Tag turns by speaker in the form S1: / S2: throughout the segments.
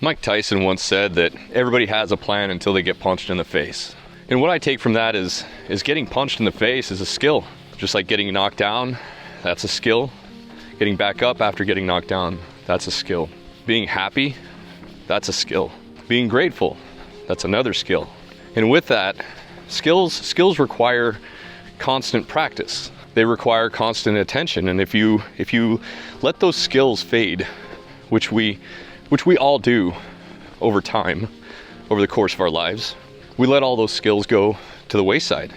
S1: Mike Tyson once said that everybody has a plan until they get punched in the face. And what I take from that is getting punched in the face is a skill. Just like getting knocked down, that's a skill. Getting back up after getting knocked down, that's a skill. Being happy, that's a skill. Being grateful, that's another skill. And with that, skills require constant practice. They require constant attention. And if you let those skills fade, which we all do over time, over the course of our lives, we let all those skills go to the wayside.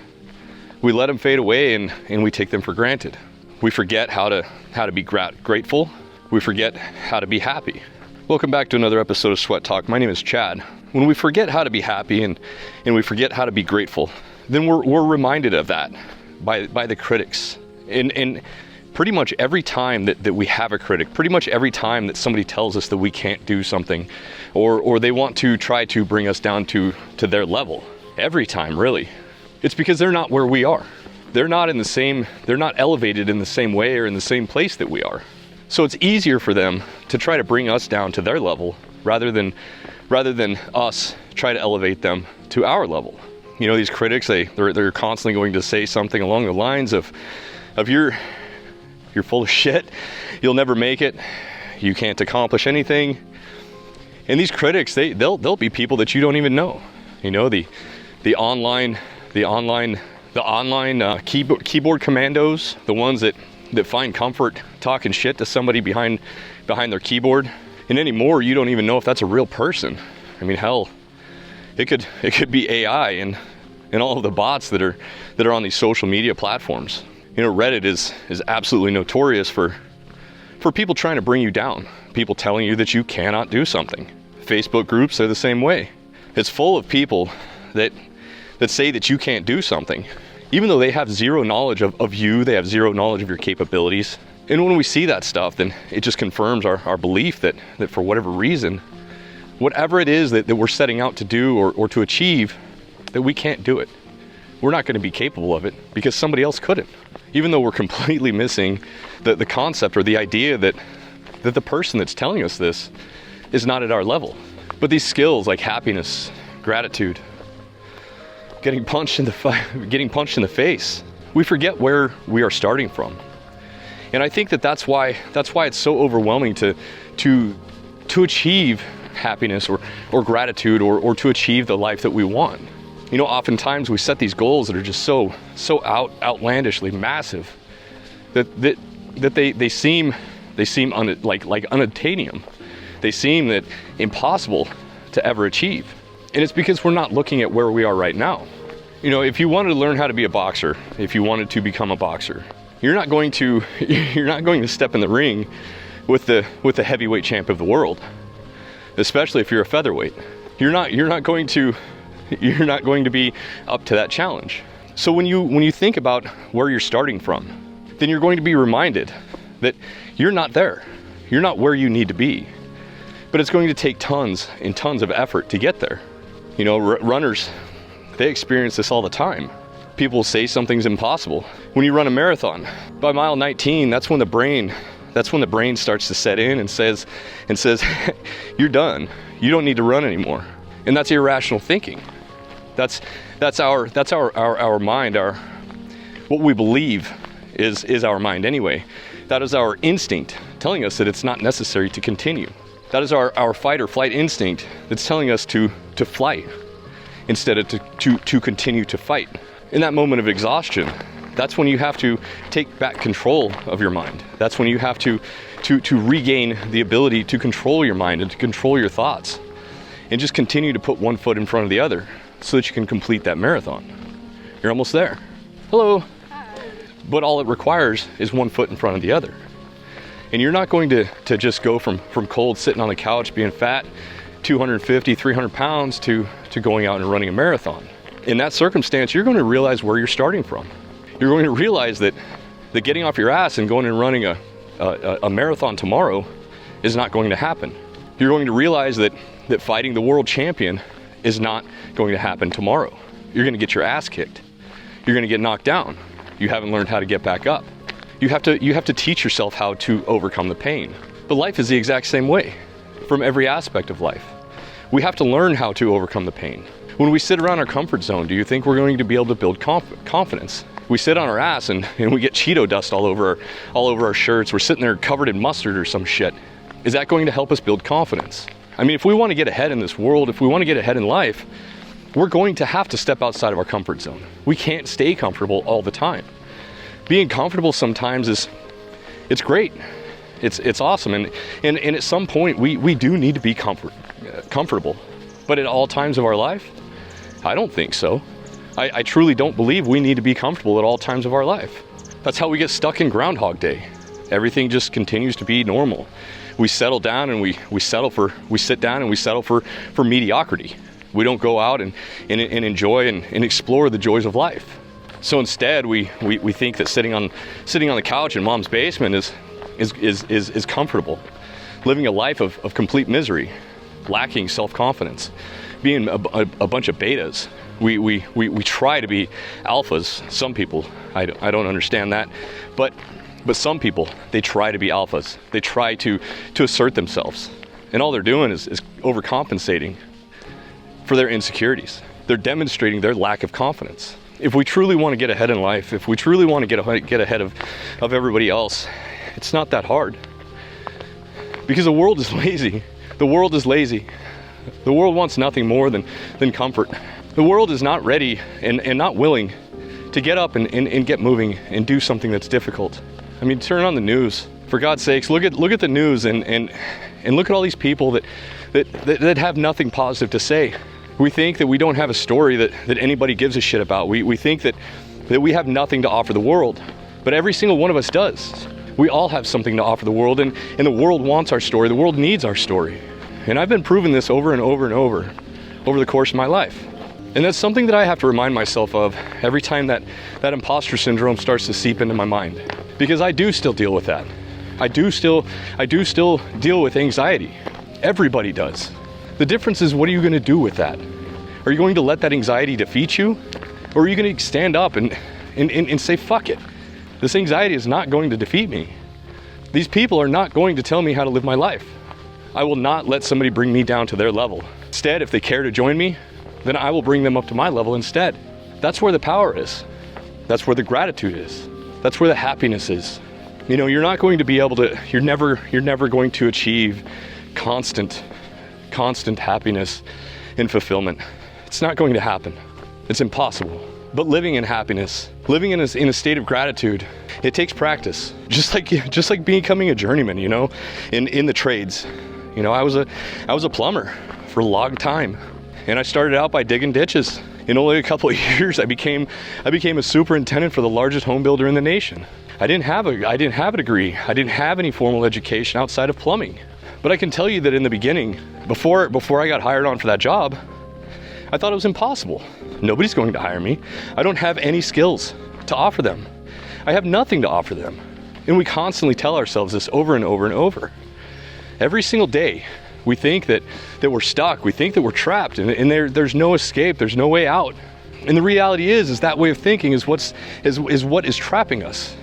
S1: We let them fade away and we take them for granted. We forget how to be grateful. We forget how to be happy. Welcome back to another episode of Sweat Talk. My name is Chad. When we forget how to be happy and we forget how to be grateful, then we're reminded of that by the critics. And pretty much every time that we have a critic, pretty much every time that somebody tells us that we can't do something, or they want to try to bring us down to their level, every time really, it's because they're not where we are. They're not elevated in the same way or in the same place that we are. So it's easier for them to try to bring us down to their level rather than us try to elevate them to our level. You know, these critics, they're constantly going to say something along the lines of you're full of shit, you'll never make it, you can't accomplish anything. And these critics, they'll be people that you don't even know. You know, the online keyboard commandos, the ones that find comfort talking shit to somebody behind their keyboard. And anymore, you don't even know if that's a real person. I mean, hell, it could be AI and all of the bots that are on these social media platforms. You know, Reddit is absolutely notorious for people trying to bring you down, people telling you that you cannot do something. Facebook groups are the same way. It's full of people that say that you can't do something, even though they have zero knowledge of you, they have zero knowledge of your capabilities. And when we see that stuff, then it just confirms our belief that for whatever reason, whatever it is that we're setting out to do or to achieve, that we can't do it. We're not going to be capable of it because somebody else couldn't. Even though we're completely missing the concept or the idea that the person that's telling us this is not at our level. But these skills like happiness, gratitude, getting punched in the face, we forget where we are starting from. And I think that's why it's so overwhelming to achieve happiness or gratitude or to achieve the life that we want. You know, oftentimes we set these goals that are just so outlandishly massive that they seem unattainable. They seem that impossible to ever achieve. And it's because we're not looking at where we are right now. You know, if you wanted to learn how to be a boxer, if you wanted to become a boxer, you're not going to step in the ring with the heavyweight champ of the world, especially if you're a featherweight. You're not going to be up to that challenge. So when you think about where you're starting from, then you're going to be reminded that you're not there. You're not where you need to be. But it's going to take tons and tons of effort to get there. You know, runners, they experience this all the time. People say something's impossible. When you run a marathon, by mile 19, that's when the brain starts to set in and says, you're done. You don't need to run anymore. And that's irrational thinking. That's our mind, what we believe is our mind anyway. That is our instinct telling us that it's not necessary to continue. That is our fight or flight instinct that's telling us to flight instead of to continue to fight. In that moment of exhaustion, that's when you have to take back control of your mind. That's when you have to regain the ability to control your mind and to control your thoughts and just continue to put one foot in front of the other so that you can complete that marathon. You're almost there. Hello.
S2: Hi.
S1: But all it requires is one foot in front of the other. And you're not going to just go from cold sitting on the couch being fat, 250, 300 pounds to going out and running a marathon. In that circumstance, you're going to realize where you're starting from. You're going to realize that getting off your ass and going and running a marathon tomorrow is not going to happen. You're going to realize that fighting the world champion is not going to happen tomorrow. You're going to get your ass kicked. You're going to get knocked down. You haven't learned how to get back up. You have to teach yourself how to overcome the pain. But life is the exact same way. from every aspect of life. We have to learn how to overcome the pain. When we sit around our comfort zone, do you think we're going to be able to build confidence? We sit on our ass and we get Cheeto dust all over our shirts. We're sitting there covered in mustard or some shit. Is that going to help us build confidence? I mean, if we want to get ahead in this world, if we want to get ahead in life, we're going to have to step outside of our comfort zone. We can't stay comfortable all the time. Being comfortable sometimes it's great. It's awesome. And at some point, we do need to be comfortable. But at all times of our life, I don't think so. I truly don't believe we need to be comfortable at all times of our life. That's how we get stuck in Groundhog Day. Everything just continues to be normal. We settle down and we sit down and we settle for mediocrity. We don't go out and enjoy and explore the joys of life. So instead, we think that sitting on the couch in mom's basement is comfortable. Living a life of complete misery, lacking self-confidence, being a bunch of betas. We try to be alphas. Some people, I don't understand that, but some people, they try to be alphas. They try to assert themselves, and all they're doing is overcompensating for their insecurities. They're demonstrating their lack of confidence. If we truly want to get ahead in life, if we truly want to get ahead of everybody else, it's not that hard. Because the world is lazy. The world is lazy. The world wants nothing more than comfort. The world is not ready and not willing to get up and get moving and do something that's difficult. I mean, turn on the news. For God's sakes, look at the news and look at all these people that have nothing positive to say. We think that we don't have a story that anybody gives a shit about. We think that we have nothing to offer the world. But every single one of us does. We all have something to offer the world, and the world wants our story. The world needs our story. And I've been proving this over and over and over the course of my life. And that's something that I have to remind myself of every time that imposter syndrome starts to seep into my mind. Because I do still deal with that. I do still deal with anxiety. Everybody does. The difference is, what are you going to do with that? Are you going to let that anxiety defeat you? Or are you going to stand up and say, fuck it. This anxiety is not going to defeat me. These people are not going to tell me how to live my life. I will not let somebody bring me down to their level. Instead, if they care to join me, then I will bring them up to my level instead. That's where the power is. That's where the gratitude is. That's where the happiness is. You know, you're not going to be able to, you're never going to achieve constant happiness and fulfillment. It's not going to happen. It's impossible. But living in happiness, living in a state of gratitude, it takes practice. Just like becoming a journeyman, you know, in the trades. You know, I was a plumber for a long time, and I started out by digging ditches. In only a couple of years, I became a superintendent for the largest home builder in the nation. I didn't have a degree. I didn't have any formal education outside of plumbing. But I can tell you that in the beginning, before I got hired on for that job, I thought it was impossible. Nobody's going to hire me. I don't have any skills to offer them. I have nothing to offer them. And we constantly tell ourselves this over and over and over. Every single day, we think that we're stuck. We think that we're trapped, and there's no escape. There's no way out. And the reality is that way of thinking is what is trapping us.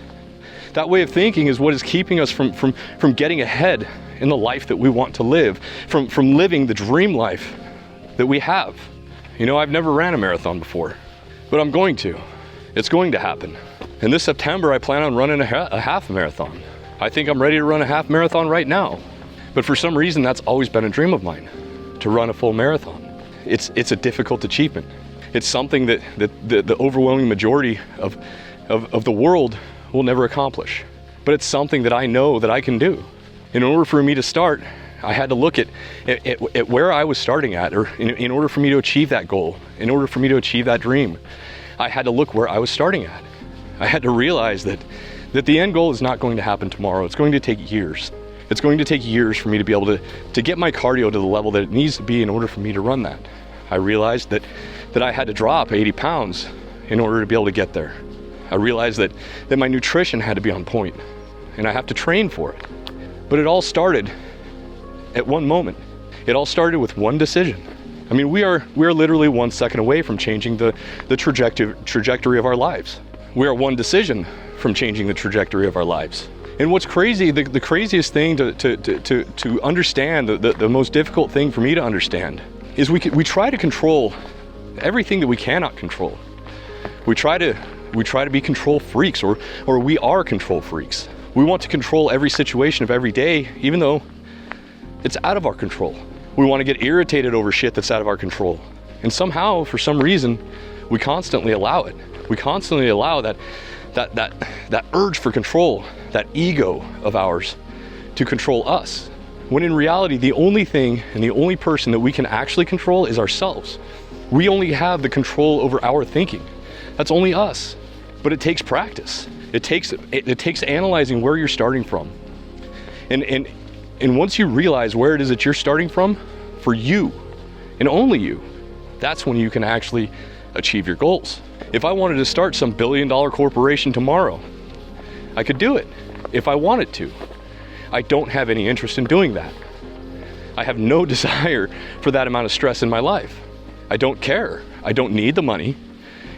S1: That way of thinking is what is keeping us from getting ahead in the life that we want to live, from living the dream life that we have. You know, I've never ran a marathon before, but I'm going to. It's going to happen. And this September, I plan on running a half marathon. I think I'm ready to run a half marathon right now. But for some reason, that's always been a dream of mine, to run a full marathon. It's a difficult achievement. It's something that the overwhelming majority of the world will never accomplish. But it's something that I know that I can do. In order for me to start, I had to look at where I was starting at, or in order for me to achieve that goal, in order for me to achieve that dream, I had to look where I was starting at. I had to realize that the end goal is not going to happen tomorrow. It's going to take years. It's going to take years for me to be able to get my cardio to the level that it needs to be in order for me to run that. I realized that I had to drop 80 pounds in order to be able to get there. I realized that my nutrition had to be on point, and I have to train for it. But it all started at one moment. It all started with one decision. I mean, we are literally 1 second away from changing the trajectory of our lives. We are one decision from changing the trajectory of our lives. And what's crazy, the craziest thing to understand, the most difficult thing for me to understand, is we try to control everything that we cannot control. We try to be control freaks, or we are control freaks. We want to control every situation of every day, even though it's out of our control. We want to get irritated over shit that's out of our control. And somehow, for some reason, we constantly allow it. We constantly allow that urge for control, that ego of ours, to control us. When in reality, the only thing and the only person that we can actually control is ourselves. We only have the control over our thinking. That's only us. But it takes practice. It takes analyzing where you're starting from. And once you realize where it is that you're starting from, for you, and only you, that's when you can actually achieve your goals. If I wanted to start some billion-dollar corporation tomorrow, I could do it if I wanted to. I don't have any interest in doing that. I have no desire for that amount of stress in my life. I don't care. I don't need the money,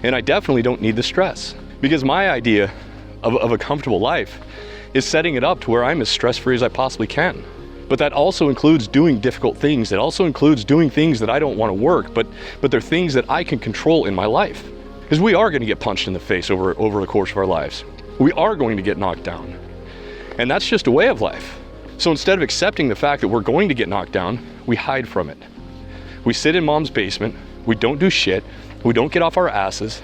S1: and I definitely don't need the stress, because my idea of a comfortable life is setting it up to where I'm as stress-free as I possibly can. But that also includes doing difficult things. It also includes doing things that I don't want to work, but they're things that I can control in my life. Because we are going to get punched in the face over the course of our lives. We are going to get knocked down. And that's just a way of life. So instead of accepting the fact that we're going to get knocked down, we hide from it. We sit in mom's basement, we don't do shit, we don't get off our asses,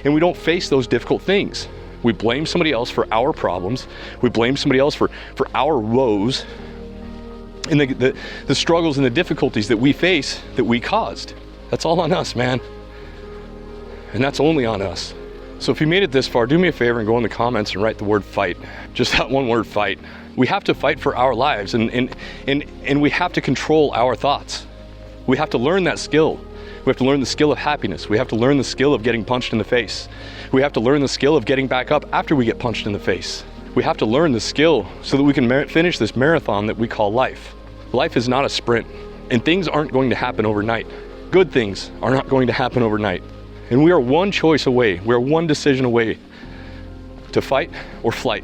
S1: and we don't face those difficult things. We blame somebody else for our problems. We blame somebody else for our woes and the struggles and the difficulties that we face that we caused. That's all on us, man. And that's only on us. So if you made it this far, do me a favor and go in the comments and write the word fight. Just that one word, fight. We have to fight for our lives, and we have to control our thoughts. We have to learn that skill. We have to learn the skill of happiness. We have to learn the skill of getting punched in the face. We have to learn the skill of getting back up after we get punched in the face. We have to learn the skill so that we can finish this marathon that we call life. Life is not a sprint, and things aren't going to happen overnight. Good things are not going to happen overnight. And we are one choice away, we are one decision away to fight or flight.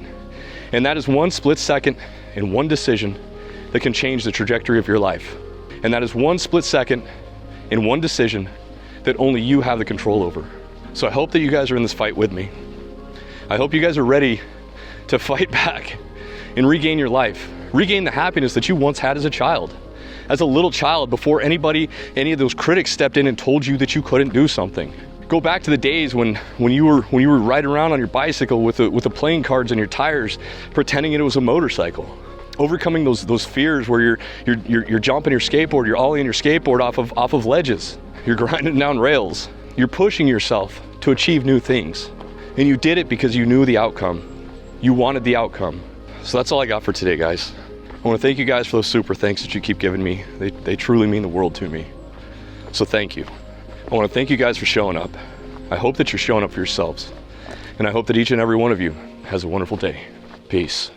S1: And that is one split second and one decision that can change the trajectory of your life. And that is one split second and one decision that only you have the control over. So I hope that you guys are in this fight with me. I hope you guys are ready to fight back and regain your life. Regain the happiness that you once had as a child. As a little child, before any of those critics stepped in and told you that you couldn't do something. Go back to the days when you were riding around on your bicycle with the playing cards and your tires, pretending it was a motorcycle. Overcoming those fears where you're jumping your skateboard, you're ollieing your skateboard off of ledges. You're grinding down rails. You're pushing yourself to achieve new things. And you did it because you knew the outcome. You wanted the outcome. So that's all I got for today, guys. I want to thank you guys for those super thanks that you keep giving me. They truly mean the world to me. So thank you. I want to thank you guys for showing up. I hope that you're showing up for yourselves. And I hope that each and every one of you has a wonderful day. Peace.